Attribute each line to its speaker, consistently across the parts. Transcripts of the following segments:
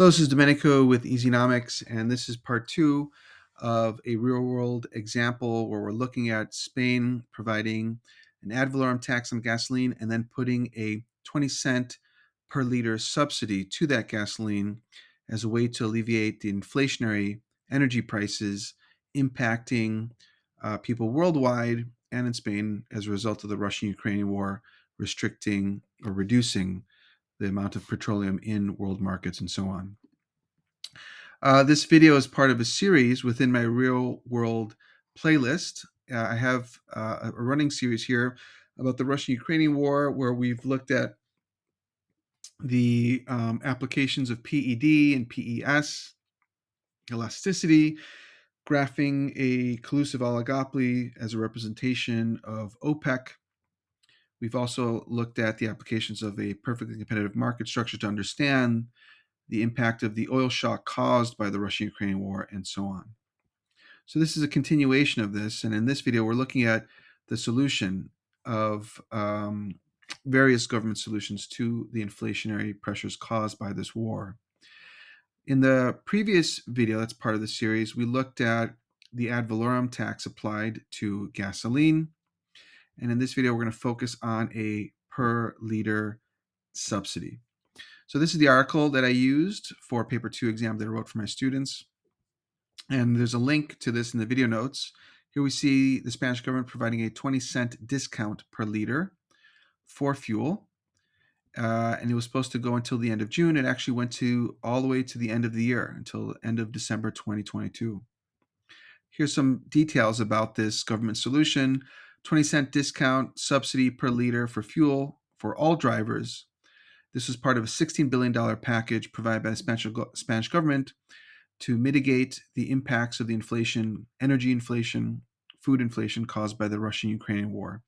Speaker 1: Hello, this is Domenico with Easynomics, and this is part two of a real-world example where we're looking at Spain providing an ad valorem tax on gasoline and then putting a 20 cent per liter subsidy to that gasoline as a way to alleviate the inflationary energy prices impacting people worldwide and in Spain as a result of the Russian-Ukrainian war, restricting or reducing the amount of petroleum in world markets and so on. This video is part of a series within my real world playlist. I have a running series here about the Russian-Ukrainian war where we've looked at the applications of PED and PES, elasticity, graphing a collusive oligopoly as a representation of OPEC. We've also looked at the applications of a perfectly competitive market structure to understand the impact of the oil shock caused by the Russian-Ukrainian war, and so on. So this is a continuation of this, and in this video we're looking at the solution of various government solutions to the inflationary pressures caused by this war. In the previous video, that's part of the series, we looked at the ad valorem tax applied to gasoline, and in this video we're going to focus on a per liter subsidy. So this is the article that I used for paper 2 exam that I wrote for my students. And there's a link to this in the video notes. Here we see the Spanish government providing a 20-cent discount per liter for fuel. And it was supposed to go until the end of June. It actually went all the way to the end of the year, until the end of December 2022. Here's some details about this government solution. 20-cent discount subsidy per liter for fuel for all drivers. This was part of a $16 billion package provided by the Spanish government to mitigate the impacts of the inflation, energy inflation, food inflation caused by the Russian-Ukrainian war.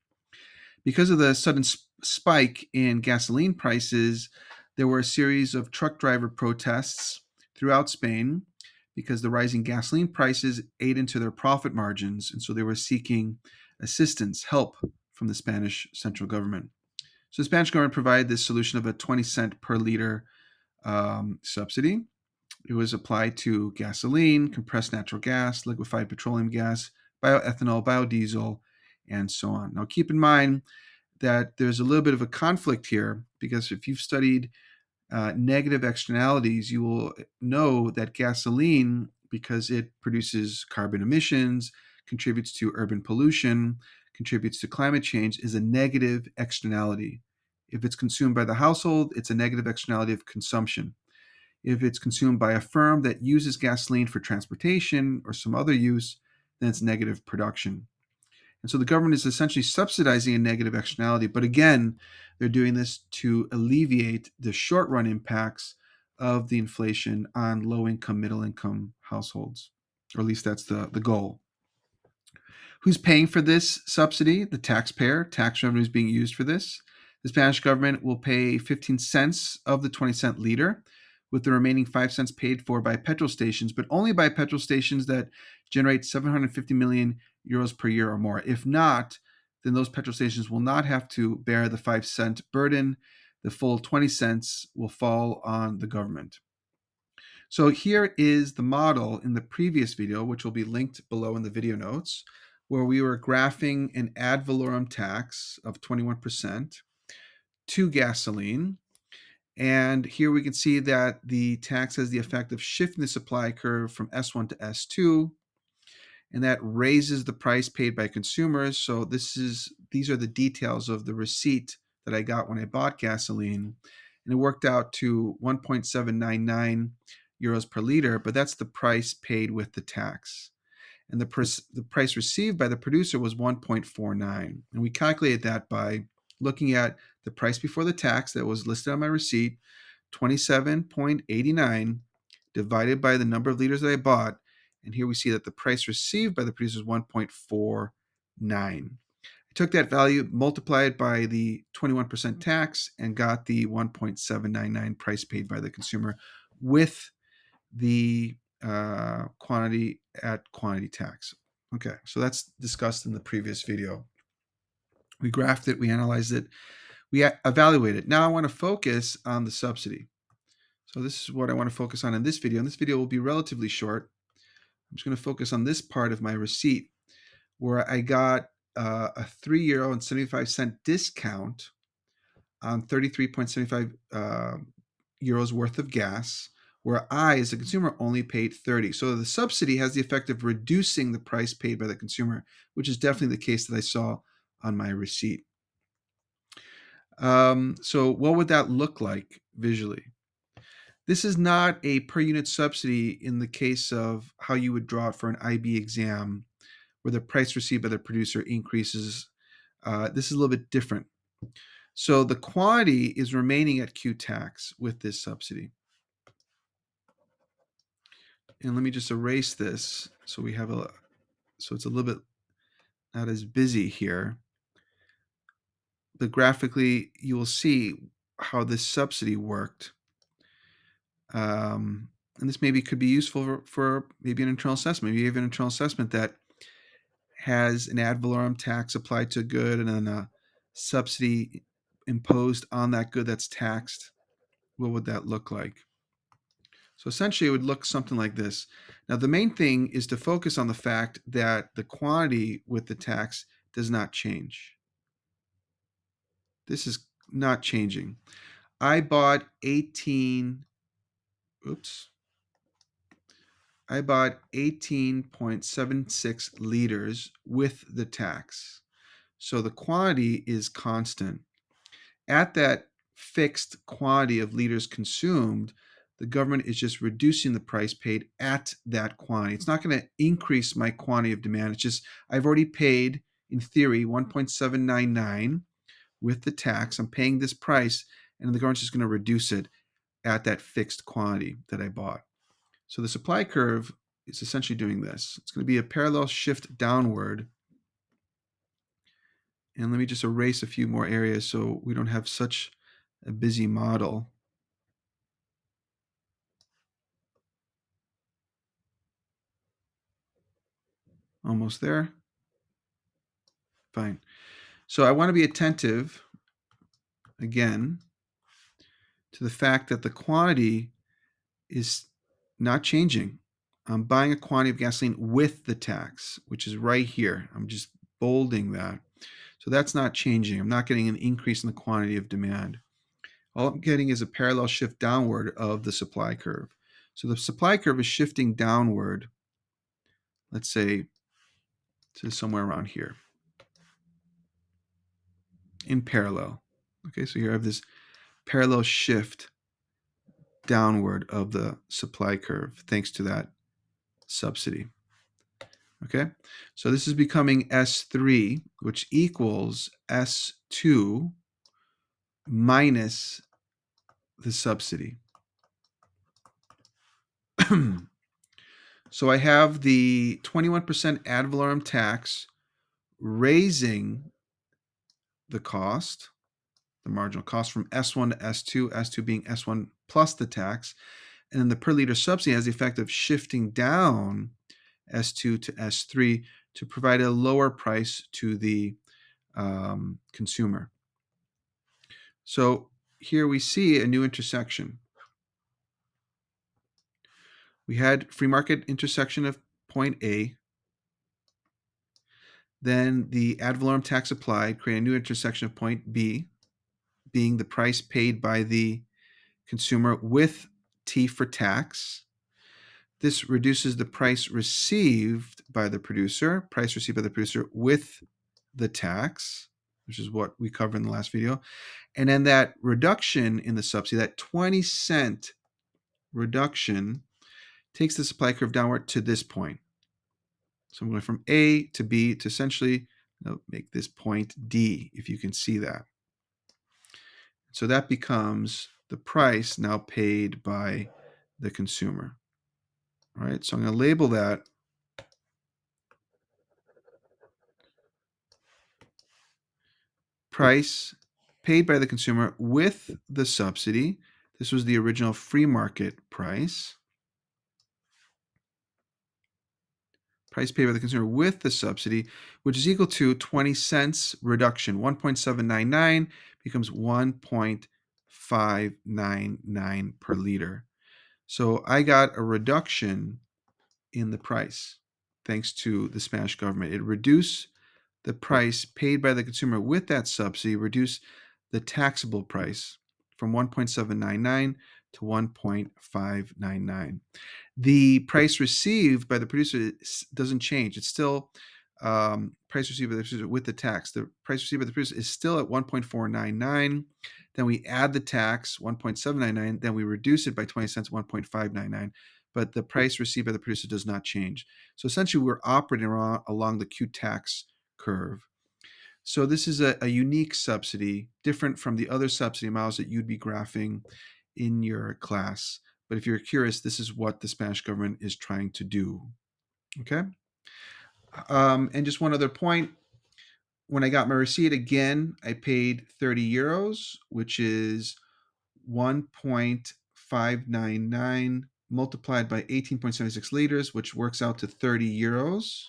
Speaker 1: Because of the sudden spike in gasoline prices, there were a series of truck driver protests throughout Spain because the rising gasoline prices ate into their profit margins, and so they were seeking assistance, help from the Spanish central government. So the Spanish government provided this solution of a 20-cent per liter subsidy. It was applied to gasoline, compressed natural gas, liquefied petroleum gas, bioethanol, biodiesel, and so on. Now, keep in mind that there's a little bit of a conflict here, because if you've studied negative externalities, you will know that gasoline, because it produces carbon emissions, contributes to urban pollution, contributes to climate change, is a negative externality. If it's consumed by the household, it's a negative externality of consumption. If it's consumed by a firm that uses gasoline for transportation or some other use, then it's negative production. And so the government is essentially subsidizing a negative externality. But again, they're doing this to alleviate the short-run impacts of the inflation on low-income, middle-income households, or at least that's the goal. Who's paying for this subsidy? The taxpayer. Tax revenue is being used for this. The Spanish government will pay 15 cents of the 20-cent liter, with the remaining 5 cents paid for by petrol stations, but only by petrol stations that generate 750 million euros per year or more. If not, then those petrol stations will not have to bear the 5-cent burden. The full 20 cents will fall on the government. So here is the model in the previous video, which will be linked below in the video notes, where we were graphing an ad valorem tax of 21% to gasoline. And here we can see that the tax has the effect of shifting the supply curve from S1 to S2, and that raises the price paid by consumers. So these are the details of the receipt that I got when I bought gasoline, and it worked out to 1.799 euros per liter, but that's the price paid with the tax. And the price received by the producer was 1.49. And we calculated that by looking at the price before the tax that was listed on my receipt, 27.89, divided by the number of liters that I bought. And here we see that the price received by the producer is 1.49. I took that value, multiplied by the 21% tax, and got the 1.799 price paid by the consumer with the quantity at quantity tax. Okay, so that's discussed in the previous video. We graphed it, we analyzed it, we evaluated it. Now I want to focus on the subsidy. So this is what I want to focus on in this video. And this video will be relatively short. I'm just going to focus on this part of my receipt where I got a €3.75 discount on 33.75 euros worth of gas, where I, as a consumer, only paid 30. So the subsidy has the effect of reducing the price paid by the consumer, which is definitely the case that I saw on my receipt. So what would that look like visually? This is not a per unit subsidy in the case of how you would draw it for an IB exam, where the price received by the producer increases. This is a little bit different. So the quantity is remaining at Q tax with this subsidy. And let me just erase this so we have so it's a little bit not as busy here. But graphically, you will see how this subsidy worked. And this maybe could be useful for maybe an internal assessment. Maybe you have an internal assessment that has an ad valorem tax applied to a good and then a subsidy imposed on that good that's taxed. What would that look like? So essentially, it would look something like this. Now, the main thing is to focus on the fact that the quantity with the tax does not change. This is not changing. I bought 18.76 liters with the tax. So the quantity is constant. At that fixed quantity of liters consumed, the government is just reducing the price paid at that quantity. It's not going to increase my quantity of demand. It's just I've already paid, in theory, 1.799 with the tax. I'm paying this price, and the government's just going to reduce it at that fixed quantity that I bought. So the supply curve is essentially doing this. It's going to be a parallel shift downward. And let me just erase a few more areas so we don't have such a busy model. Almost there. Fine. So I want to be attentive, again, to the fact that the quantity is not changing. I'm buying a quantity of gasoline with the tax, which is right here. I'm just bolding that. So that's not changing. I'm not getting an increase in the quantity of demand. All I'm getting is a parallel shift downward of the supply curve. So the supply curve is shifting downward, let's say, to somewhere around here in parallel. Okay, so here I have this parallel shift downward of the supply curve thanks to that subsidy. Okay, so this is becoming S3, which equals S2 minus the subsidy. So I have the 21% ad valorem tax raising the cost, the marginal cost from S1 to S2, S2 being S1 plus the tax, and then the per liter subsidy has the effect of shifting down S2 to S3 to provide a lower price to the consumer. So here we see a new intersection. We had free market intersection of point A. Then the ad valorem tax applied, create a new intersection of point B, being the price paid by the consumer with T for tax. This reduces the price received by the producer, with the tax, which is what we covered in the last video. And then that reduction in the subsidy, that 20-cent reduction, takes the supply curve downward to this point. So I'm going from A to B to essentially make this point D, if you can see that. So that becomes the price now paid by the consumer. All right, so I'm going to label that price paid by the consumer with the subsidy. This was the original free market price. Price paid by the consumer with the subsidy, which is equal to 20 cents reduction. 1.799 becomes 1.599 per liter. So I got a reduction in the price thanks to the Spanish government. It reduced the price paid by the consumer with that subsidy, reduced the taxable price from 1.799 to 1.599. The price received by the producer doesn't change. It's still price received by the producer with the tax. The price received by the producer is still at 1.499. Then we add the tax, 1.799. Then we reduce it by 20 cents, 1.599. But the price received by the producer does not change. So essentially, we're operating along the Q tax curve. So this is a unique subsidy, different from the other subsidy models that you'd be graphing in your class. But if you're curious, this is what the Spanish government is trying to do. Okay. And just one other point. When I got my receipt again, I paid 30 euros, which is 1.599 multiplied by 18.76 liters, which works out to 30 euros,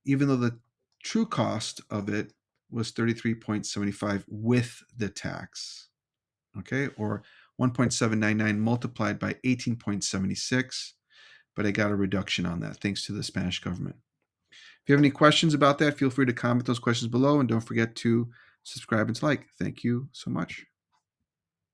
Speaker 1: even though the true cost of it was 33.75 with the tax. Okay, or 1.799 multiplied by 18.76, but I got a reduction on that thanks to the Spanish government. If you have any questions about that, feel free to comment those questions below, and don't forget to subscribe and like. Thank you so much.